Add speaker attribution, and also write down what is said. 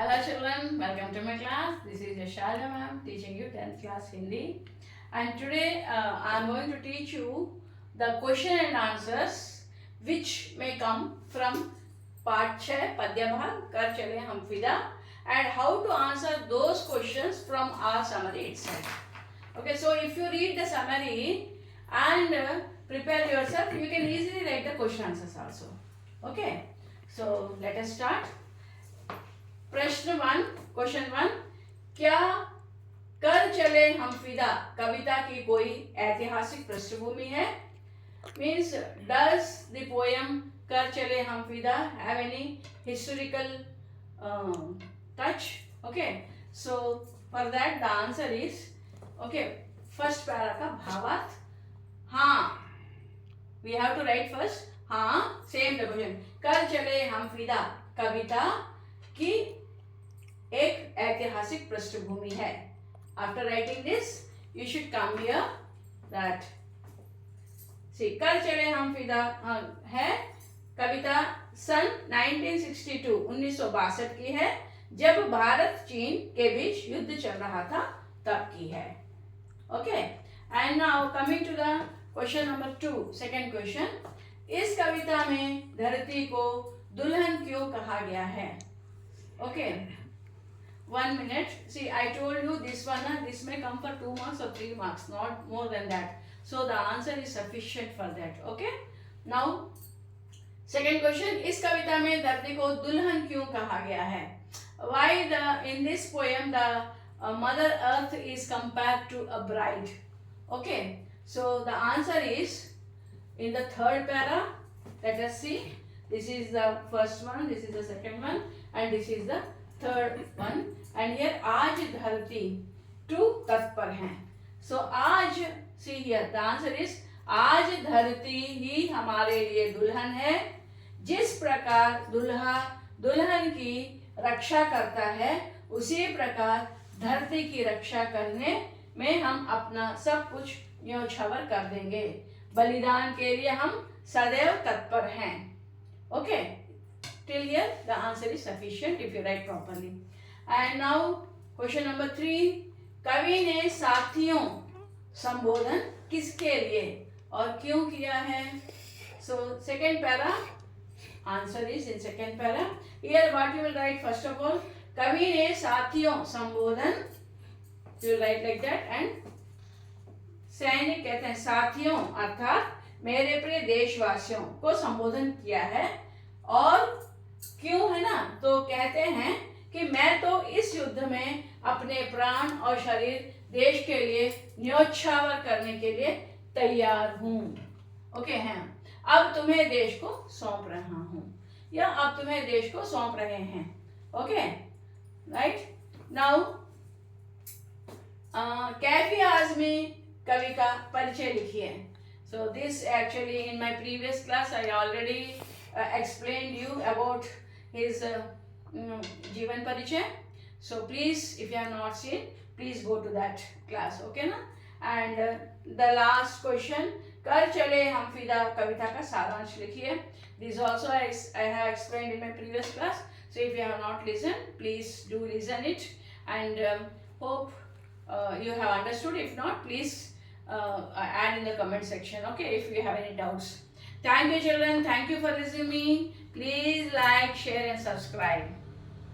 Speaker 1: Hello children, welcome to my class. This is Yashala ma'am teaching you 10th class Hindi. And today I am going to teach you the question and answers which may come from part 6 Padya Bhag Kar Chale Hum Fida, and how to answer those questions from our summary itself. Okay, so if you read the summary and prepare yourself, you can easily write the question answers also. Okay, so let us start. प्रश्न 1, question 1, क्या कर चले हम फिदा कविता की कोई ऐतिहासिक पृष्ठभूमि है? मीन्स डज द पोएम कर चले हम फिदा have any historical touch? Okay, so for that the answer is okay, first para का भावार्थ. हाँ, we have to write first. हाँ, सेम द क्वेश्चन. कर चले हम फिदा कविता की एक ऐतिहासिक पृष्ठभूमि है. After writing this you should come here that see कर चले हम फिदा है कविता सन 1962 की है, जब भारत चीन के बीच युद्ध चल रहा था तब की है. Okay, and now coming to the question number 2, second question. इस कविता में धरती को दुल्हन क्यों कहा गया है? Okay, 1 minute. See, I told you this one, this may come for 2 marks or 3 marks, not more than that. So the answer is sufficient for that. Okay. Now, second question. इस कविता में धरती को दुल्हन क्यों कहा गया है? Why in this poem the Mother Earth is compared to a bride? Okay. So the answer is in the third para. Let us see. This is the first one. This is the second one, and this is the third one. And here आज धरती to तत्पर हैं. So आज, see here the answer is आज धरती ही हमारे लिए दुल्हन है. जिस प्रकार दूल्हा दुल्हन की रक्षा करता है, उसी प्रकार धरती की रक्षा करने में हम अपना सब कुछ न्योछावर कर देंगे. बलिदान के लिए हम सदैव तत्पर हैं. Okay, till here the answer is sufficient if you write properly. And now question number 3, कवि ने साथियों संबोधन किसके लिए और क्यों किया है? So second para, answer is in second para. Here what you will write first of all, कवि ने साथियों संबोधन, you will write like that. and सैनिक कहते हैं साथियों अर्थात मेरे प्रिय देशवासियों को संबोधन किया है. और क्यों है ना, तो कहते हैं कि मैं तो इस युद्ध में अपने प्राण और शरीर देश के लिए न्योछावर करने के लिए तैयार हूँ. ओके हैं, अब तुम्हें देश को सौंप रहा हूँ, या अब तुम्हें देश को सौंप रहे हैं. Okay, right. Now Kaifi Azmi कवि का परिचय लिखिए. So this actually in my previous class I already explained you about his जीवन परिचय. So please, if you have not seen, please go to that class. Okay na? And the last question, कर चले हम फिदा कविता का सारांश लिखिए. This also I have explained in my previous class. So if you have not listened, please do listen it, and hope you have understood. If not, please add in the comment section. Okay, if you have any doubts. Thank you children. Thank you for listening. Please like, share and subscribe.